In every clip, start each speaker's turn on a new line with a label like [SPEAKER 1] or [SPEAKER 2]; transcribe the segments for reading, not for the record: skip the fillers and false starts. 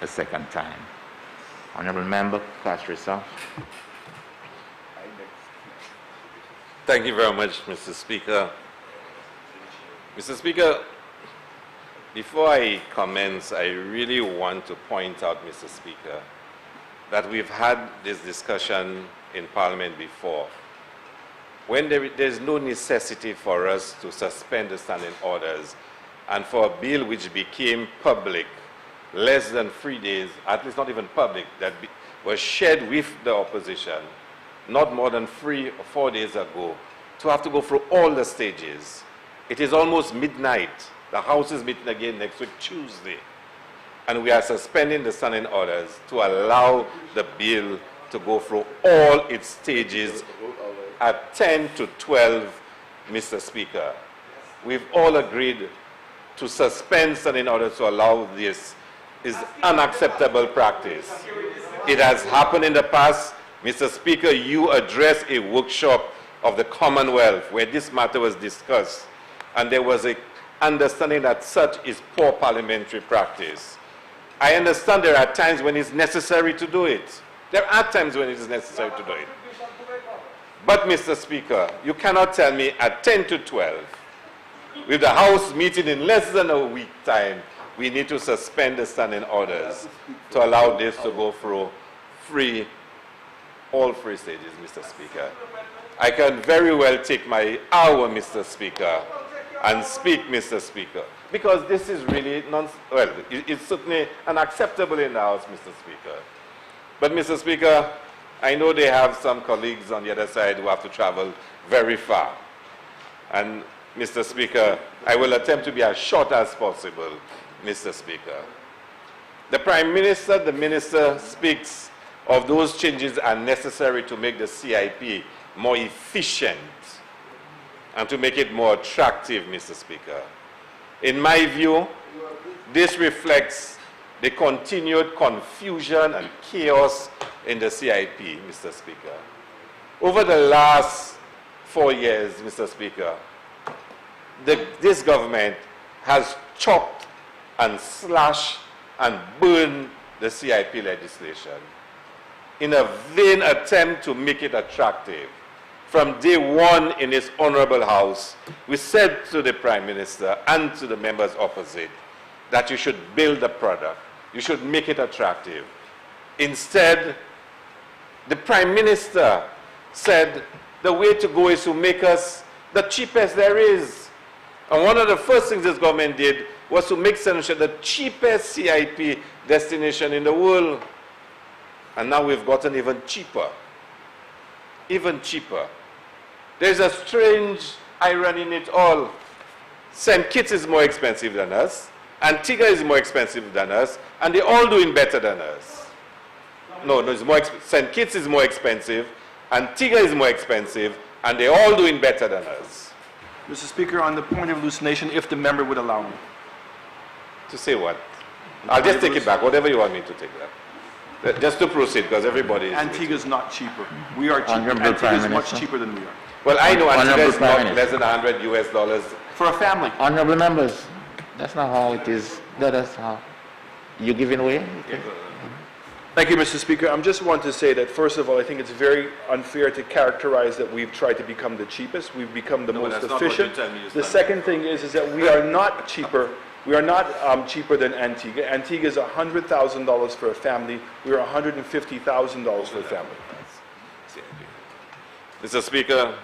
[SPEAKER 1] a second time. Honorable Member, cast yourself.
[SPEAKER 2] Thank you very much, Mr. Speaker. Mr. Speaker, before I commence, I really want to point out, Mr. Speaker, that we've had this discussion in Parliament before. When there's no necessity for us to suspend the standing orders and for a bill which became public less than 3 days, at least not even public, that was shared with the opposition not more than 3 or 4 days ago, to have to go through all the stages. It is almost midnight. The House is meeting again next week, Tuesday. And we are suspending the standing orders to allow the bill to go through all its stages at 10 to 12, Mr. Speaker. We've all agreed to suspend standing orders to allow this. Is unacceptable practice. It has happened in the past. Mr. Speaker, you addressed a workshop of the Commonwealth where this matter was discussed, and there was an understanding that such is poor parliamentary practice. I understand there are times when it's necessary to do it. There are times when it is necessary to do it. But, Mr. Speaker, you cannot tell me at 10 to 12, with the House meeting in less than a week time, we need to suspend the standing orders to allow this to go through all three stages, Mr. Speaker. I can very well take my hour, Mr. Speaker, and speak, Mr. Speaker, because this is really it's certainly unacceptable in the House, Mr. Speaker. But, Mr. Speaker, I know they have some colleagues on the other side who have to travel very far. And, Mr. Speaker, I will attempt to be as short as possible, Mr. Speaker. The Prime Minister, the Minister speaks of those changes are necessary to make the CIP more efficient and to make it more attractive, Mr. Speaker. In my view, this reflects the continued confusion and chaos in the CIP, Mr. Speaker. Over the last 4 years, Mr. Speaker, this government has chopped and slashed and burned the CIP legislation in a vain attempt to make it attractive. From day one in this honorable House, we said to the Prime Minister and to the members opposite that you should build the product, you should make it attractive. Instead, the Prime Minister said the way to go is to make us the cheapest there is. And one of the first things this government did was to make St. Lucia the cheapest CIP destination in the world. And now we've gotten even cheaper. Even cheaper. There's a strange irony in it all. St. Kitts is more expensive than us, Antigua is more expensive than us, and they're all doing better than us. No, it's more St. Kitts is more expensive, Antigua is more expensive, and they're all doing better than us.
[SPEAKER 3] Mr. Speaker, on the point of hallucination, if the member would allow me.
[SPEAKER 2] To say what? I'll just take it back, whatever you want me to take that. Just to proceed, because everybody is...
[SPEAKER 3] Antigua's not cheaper. We are cheaper. Antigua is much cheaper than we are.
[SPEAKER 2] Well, I know Antigua is not less than $100 US.
[SPEAKER 3] For a family.
[SPEAKER 1] Honorable members, that's not how it is. That's how you're giving away.
[SPEAKER 3] Thank you, Mr. Speaker. I just want to say that, first of all, I think it's very unfair to characterize that we've tried to become the cheapest. We've become the most efficient. The second thing is that we are not cheaper. We are not cheaper than Antigua. Antigua is $100,000 for a family. We are $150,000 for a family.
[SPEAKER 2] Mr. Speaker,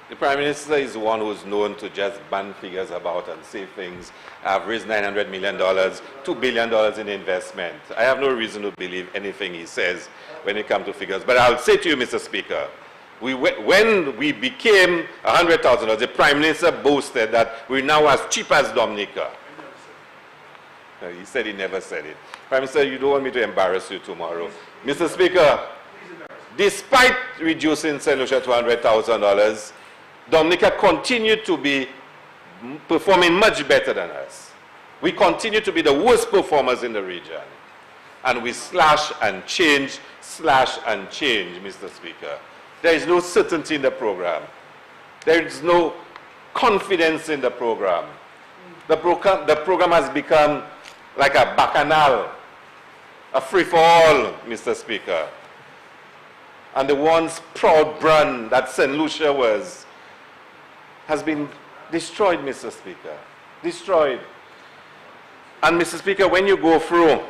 [SPEAKER 2] the Prime Minister is one who's known to just bang figures about and say things. I've raised $900 million, $2 billion in investment. I have no reason to believe anything he says when it comes to figures. But I'll say to you, Mr. Speaker, when we became $100,000, the Prime Minister boasted that we're now as cheap as Dominica. He said he never said it. Prime Minister, you don't want me to embarrass you tomorrow. Mr. Speaker, despite reducing St. Lucia to $100,000, Dominica continued to be performing much better than us. We continue to be the worst performers in the region. And we slash and change, Mr. Speaker. There is no certainty in the program. There is no confidence in the program. The program has become like a bacchanal a free-for-all, Mr. Speaker. And the once proud brand that St. Lucia was has been destroyed, Mr. Speaker. Destroyed. And Mr. Speaker, when you go through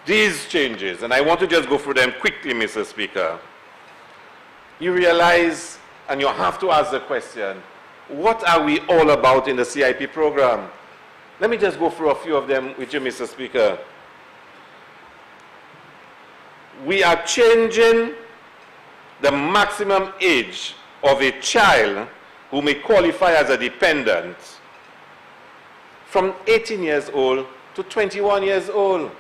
[SPEAKER 2] these changes, and I want to just go through them quickly, Mr. Speaker, you realize, and you have to ask the question, what are we all about in the CIP program? Let me just go through a few of them with you, Mr. Speaker. We are changing the maximum age of a child who may qualify as a dependent from 18 years old to 21 years old.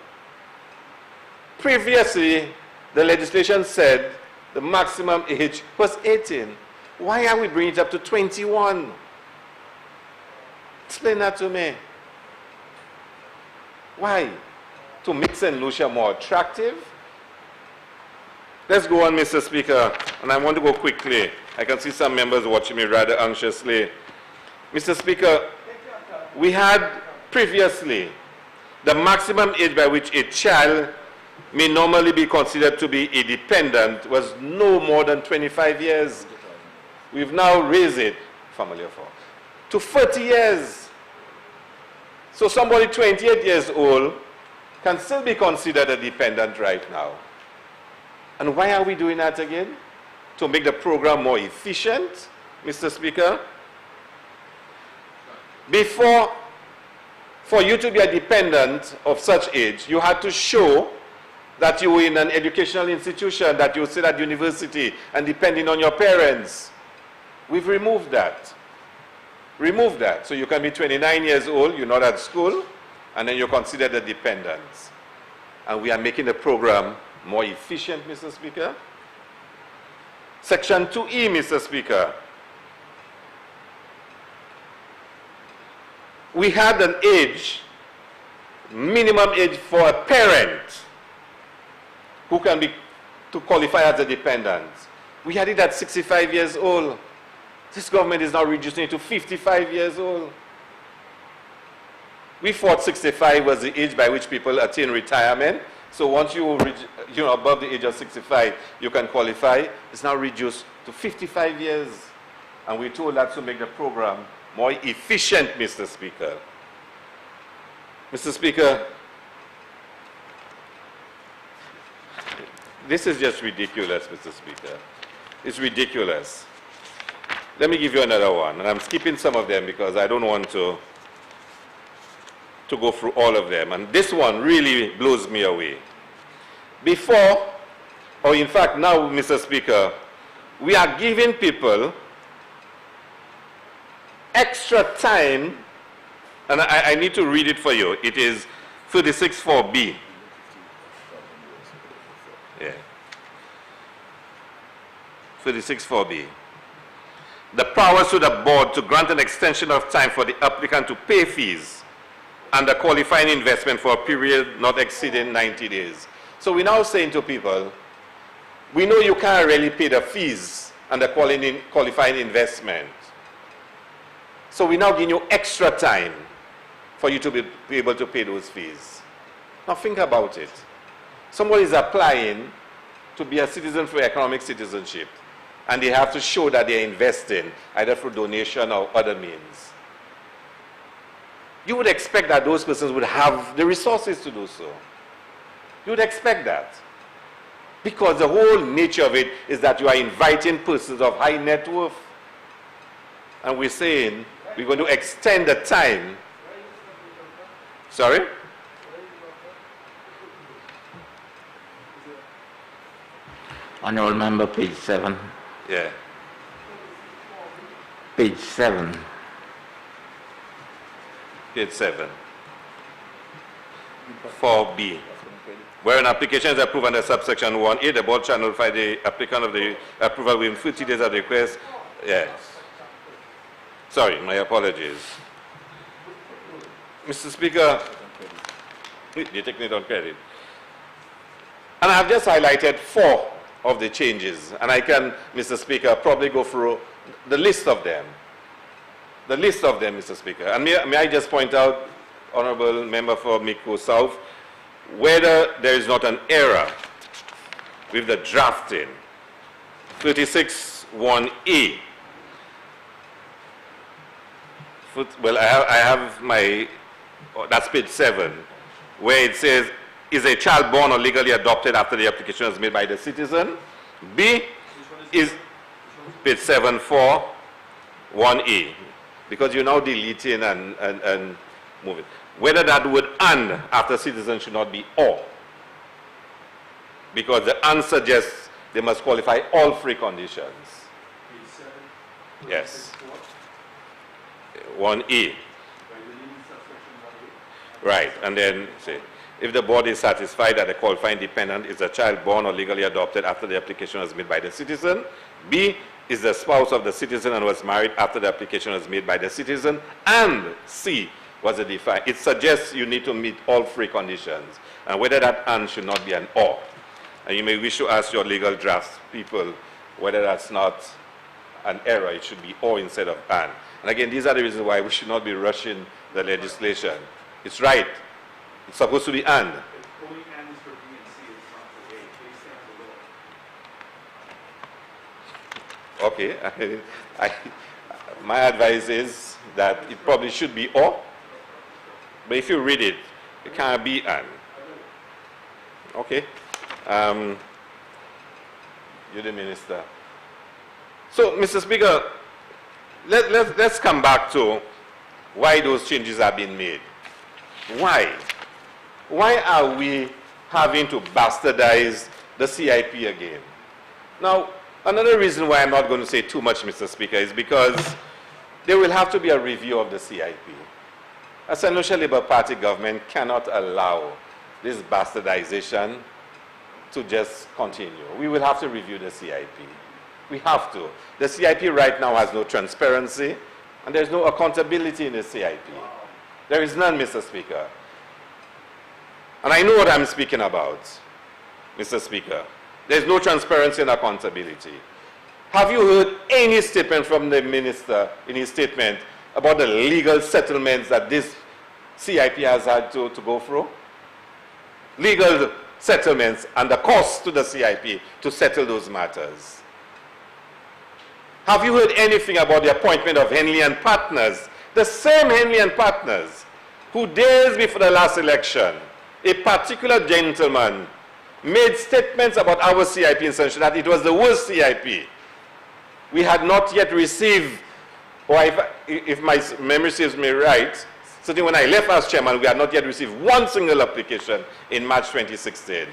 [SPEAKER 2] Previously, the legislation said the maximum age was 18. Why are we bringing it up to 21? Explain that to me. Why? To make St. Lucia more attractive? Let's go on, Mr. Speaker, and I want to go quickly. I can see some members watching me rather anxiously. Mr. Speaker, we had previously the maximum age by which a child may normally be considered to be a dependent was no more than 25 years. We've now raised it, family of four, to 30 years. So somebody 28 years old can still be considered a dependent right now. And why are we doing that again? To make the program more efficient, Mr. Speaker. Before, for you to be a dependent of such age, you had to show that you were in an educational institution, that you were still at university and depending on your parents. We've removed that. Remove that. So you can be 29 years old, you're not at school, and then you're considered a dependent. And we are making the program more efficient, Mr. Speaker. Section 2E, Mr. Speaker. We had an age, minimum age for a parent who can be to qualify as a dependent. We had it at 65 years old. This government is now reducing it to 55 years old. We thought 65 was the age by which people attain retirement. So once you reach, above the age of 65, you can qualify. It's now reduced to 55 years. And we're told that to make the program more efficient, Mr. Speaker. Mr. Speaker, this is just ridiculous, Mr. Speaker. It's ridiculous. Let me give you another one, and I'm skipping some of them because I don't want to go through all of them. And this one really blows me away. Before, or in fact now, Mr. Speaker, we are giving people extra time, and I need to read it for you. It is 36(4)(b). Yeah. 36(4)(b). The powers to the board to grant an extension of time for the applicant to pay fees and a qualifying investment for a period not exceeding 90 days. So we're now saying to people, we know you can't really pay the fees and the qualifying investment. So we're now giving you extra time for you to be able to pay those fees. Now think about it. Somebody is applying to be a citizen for economic citizenship, and they have to show that they're investing, either through donation or other means. You would expect that those persons would have the resources to do so. You would expect that. Because the whole nature of it is that you are inviting persons of high net worth. And we're saying we're going to extend the time. Sorry?
[SPEAKER 1] Honorable Member, page 7.
[SPEAKER 2] Yeah.
[SPEAKER 1] Page 7.
[SPEAKER 2] Page 7. 4B. Where an application is approved under subsection 1A, the board shall notify the applicant of the approval within 50 days of the request. Yes. Sorry, my apologies. Mr. Speaker, you're taking it on credit. And I've just highlighted 4 of the changes, and I can, Mr. Speaker, probably go through the list of them. The list of them, Mr. Speaker. And may I just point out Honorable Member for Miko South, whether there is not an error with the drafting. 36(1)(a). Well, I have my, that's page 7, where it says, is a child born or legally adopted after the application is made by the citizen? B is page 7 for 1A, because you're now deleting and moving. Whether that word and after citizen should not be or, because the and suggests they must qualify all three conditions.
[SPEAKER 3] Page 7.
[SPEAKER 2] Yes. 1A. Right, and then say, if the board is satisfied that the qualifying dependent is a child born or legally adopted after the application was made by the citizen. B is the spouse of the citizen and was married after the application was made by the citizen. And C was a defined. It suggests you need to meet all three conditions. And whether that and should not be an or. And you may wish to ask your legal drafts people whether that's not an error. It should be or instead of and. And again, these are the reasons why we should not be rushing the legislation. It's right. It's supposed to be and.
[SPEAKER 3] Only and is for B and C, it's not for A. They stand alone.
[SPEAKER 2] Okay. My advice is that it probably should be or. But if you read it, it can't be and. Okay. You're the minister. So, Mr. Speaker, let's come back to why those changes are being made. Why? Why are we having to bastardize the CIP again? Now, another reason why I'm not going to say too much, Mr. Speaker, is because there will have to be a review of the CIP. A St. Lucia Labour Party government cannot allow this bastardization to just continue. We will have to review the CIP. We have to. The CIP right now has no transparency, and there's no accountability in the CIP. There is none, Mr. Speaker. And I know what I'm speaking about, Mr. Speaker. There's no transparency and accountability. Have you heard any statement from the minister in his statement about the legal settlements that this CIP has had to go through? Legal settlements and the cost to the CIP to settle those matters. Have you heard anything about the appointment of Henley and Partners? The same Henley and Partners who days before the last election, a particular gentleman made statements about our CIP in St. Lucia that it was the worst CIP. We had not yet received, or if my memory serves me right, certainly when I left as chairman, we had not yet received one single application in March 2016.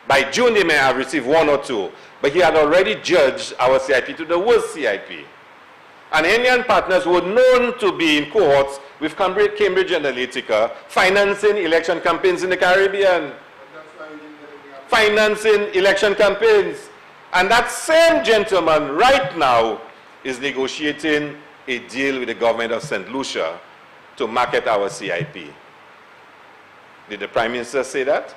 [SPEAKER 2] By June, they may have received one or two, but he had already judged our CIP to the worst CIP. And Henley and Partners were known to be in cohorts with Cambridge Analytica, financing election campaigns in the Caribbean. Financing election campaigns. And that same gentleman right now is negotiating a deal with the government of St. Lucia to market our CIP. Did the Prime Minister say that?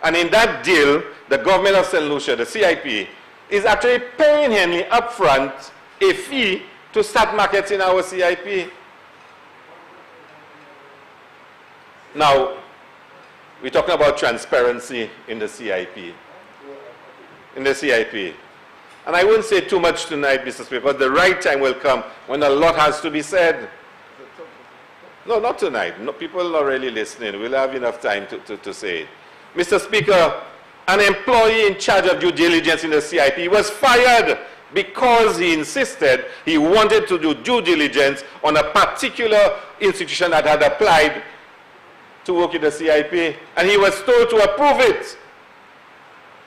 [SPEAKER 2] And in that deal, the government of St. Lucia, the CIP, is actually paying Henley upfront a fee to start marketing our CIP. Now, we're talking about transparency in the CIP. In the CIP. And I won't say too much tonight, Mr. Speaker, because the right time will come when a lot has to be said. No, not tonight. No, people are really listening. We'll have enough time to say it. Mr. Speaker, an employee in charge of due diligence in the CIP was fired because he insisted he wanted to do due diligence on a particular institution that had applied to work in the CIP, and he was told to approve it.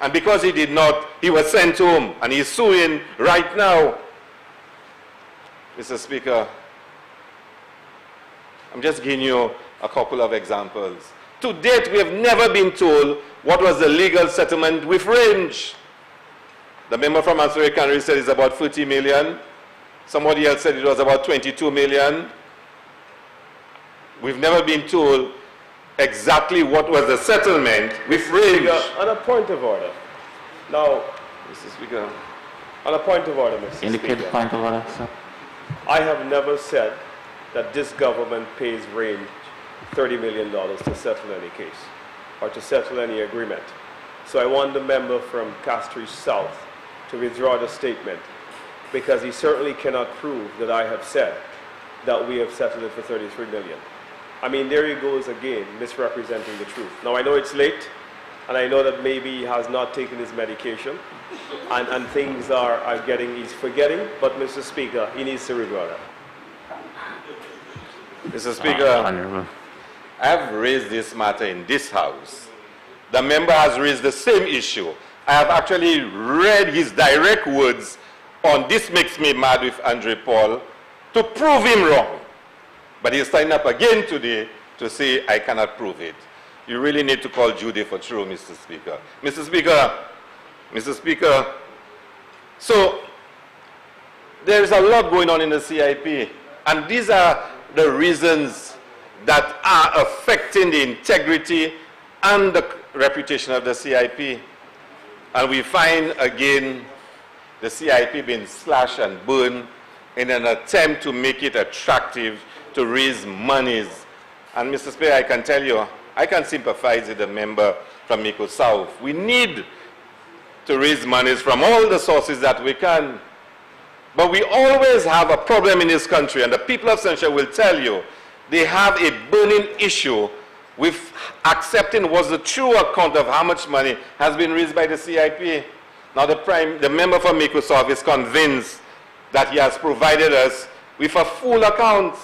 [SPEAKER 2] And because he did not, he was sent home, and he's suing right now. Mr. Speaker, I'm just giving you a couple of examples. To date, we have never been told what was the legal settlement with Range. The member from Ansari Canary said it's about 30 million. Somebody else said it was about 22 million. We've never been told exactly what was the settlement with Range.
[SPEAKER 4] On a point of order. Now,
[SPEAKER 2] Mr. Speaker.
[SPEAKER 4] on a point of order, Mr.
[SPEAKER 1] Indicate
[SPEAKER 4] Speaker,
[SPEAKER 1] point of order, sir.
[SPEAKER 4] I have never said that this government pays Range $30 million to settle any case or to settle any agreement. So I want the member from Castries South to withdraw the statement, because he certainly cannot prove that I have said that we have settled it for $33 million. I mean, there he goes again, misrepresenting the truth. Now, I know it's late, and I know that maybe he has not taken his medication, and things are getting, he's forgetting, but Mr. Speaker, he needs to withdraw that.
[SPEAKER 2] Mr. Speaker,
[SPEAKER 1] Honorable.
[SPEAKER 2] I have raised this matter in this House. The member has raised the same issue. I have actually read his direct words on "This Makes Me Mad" with Andre Paul to prove him wrong. But he's standing up again today to say, I cannot prove it. You really need to call Judy for true, Mr. Speaker. Mr. Speaker, so there is a lot going on in the CIP, and these are the reasons that are affecting the integrity and the reputation of the CIP. And we find again the CIP being slashed and burned in an attempt to make it attractive to raise monies. And Mr. Speaker, I can tell you, I can sympathize with the member from Miko South. We need to raise monies from all the sources that we can. But we always have a problem in this country, and the people of Central will tell you, they have a burning issue with accepting what's the true account of how much money has been raised by the CIP. Now the member from Miko South is convinced that he has provided us with a full account.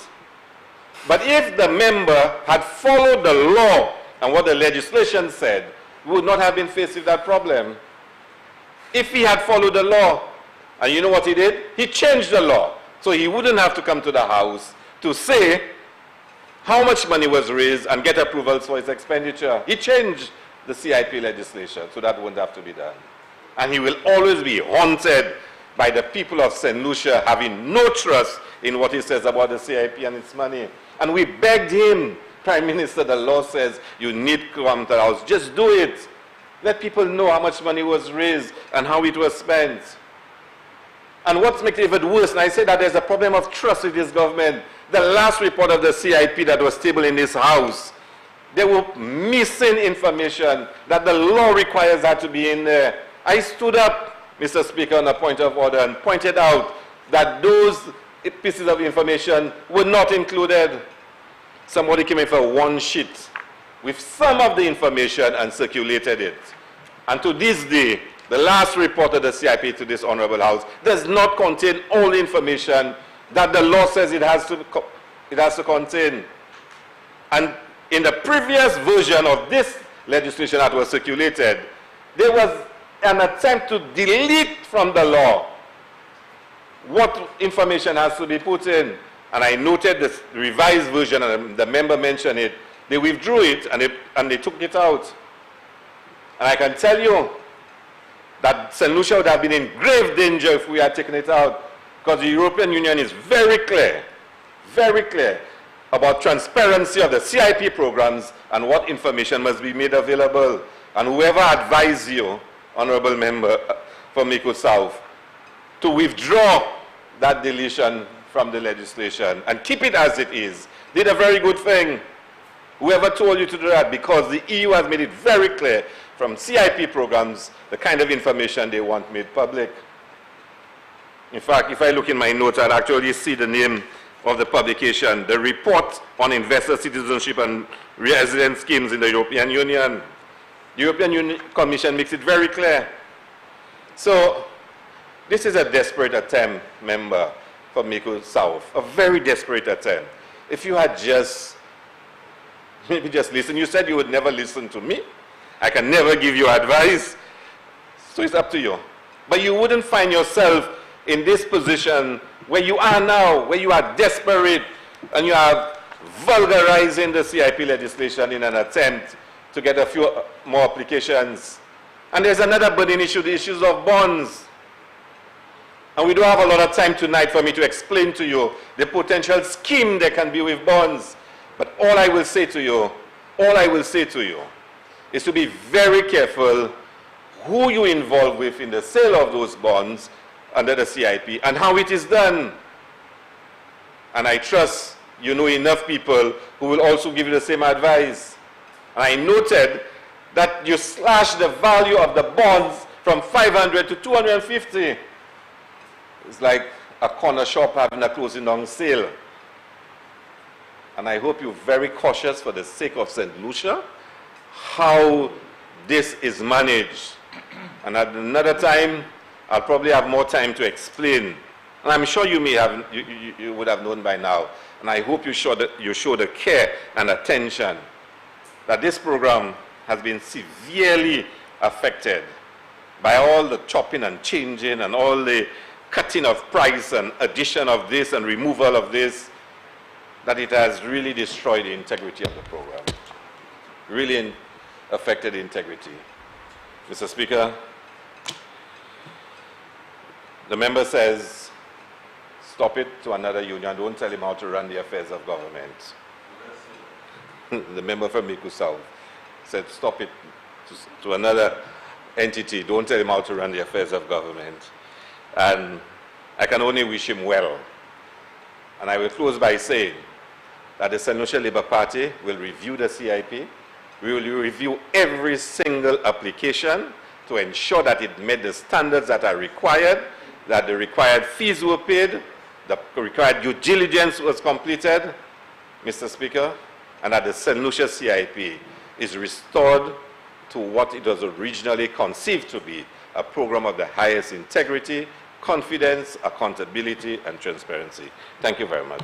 [SPEAKER 2] But if the member had followed the law and what the legislation said, we would not have been faced with that problem. If he had followed the law, and you know what he did? He changed the law. So he wouldn't have to come to the House to say how much money was raised and get approvals for his expenditure. He changed the CIP legislation, so that wouldn't have to be done. And he will always be haunted by the people of St. Lucia having no trust in what he says about the CIP and its money. And we begged him, Prime Minister, the law says you need to come to the House. Just do it. Let people know how much money was raised and how it was spent. And what makes it even worse, and I say that there's a problem of trust with this government. The last report of the CIP that was tabled in this House, they were missing information that the law requires that to be in there. I stood up, Mr. Speaker, on a point of order and pointed out that those pieces of information were not included. Somebody came in for one sheet with some of the information and circulated it. And to this day, the last report of the CIP to this Honorable House does not contain all the information that the law says it has to contain. And in the previous version of this legislation that was circulated, there was an attempt to delete from the law what information has to be put in. And I noted the revised version, and the member mentioned it. They withdrew it, and they took it out. And I can tell you that St. Lucia would have been in grave danger if we had taken it out, because the European Union is very clear about transparency of the CIP programs and what information must be made available. And whoever advised you, Honorable Member from Miko South, to withdraw that deletion from the legislation and keep it as it is, did a very good thing. Whoever told you to do that, because the EU has made it very clear from CIP programs the kind of information they want made public. In fact, if I look in my notes, I'll actually see the name of the publication, the Report on Investor Citizenship and Resident Schemes in the European Union. The European Commission makes it very clear. So this is a desperate attempt, member, for Miko South, a very desperate attempt. If you had maybe just listened. You said you would never listen to me. I can never give you advice. So it's up to you. But you wouldn't find yourself in this position where you are now, where you are desperate and you are vulgarizing the CIP legislation in an attempt to get a few more applications. And there's another burning issue, the issues of bonds. And we don't have a lot of time tonight for me to explain to you the potential scheme there can be with bonds. But all I will say to you is to be very careful who you involve with in the sale of those bonds under the CIP and how it is done. And I trust you know enough people who will also give you the same advice. And I noted that you slashed the value of the bonds from 500 to 250. It's like a corner shop having a closing down sale. And I hope you're very cautious for the sake of St. Lucia, how this is managed. And at another time, I'll probably have more time to explain. And I'm sure you may have, you would have known by now. And I hope you show the care and attention that this program has been severely affected by all the chopping and changing and all the cutting of price and addition of this and removal of this, that it has really destroyed the integrity of the program. Really affected the integrity. Mr. Speaker, the member says, stop it to another union. Don't tell him how to run the affairs of government. The member from Miku South said, stop it to another entity. Don't tell him how to run the affairs of government. And I can only wish him well. And I will close by saying that the St. Lucia Labour Party will review the CIP. We will review every single application to ensure that it met the standards that are required, that the required fees were paid, the required due diligence was completed, Mr. Speaker, and that the St. Lucia CIP is restored to what it was originally conceived to be, a program of the highest integrity, confidence, accountability, and transparency. Thank you very much.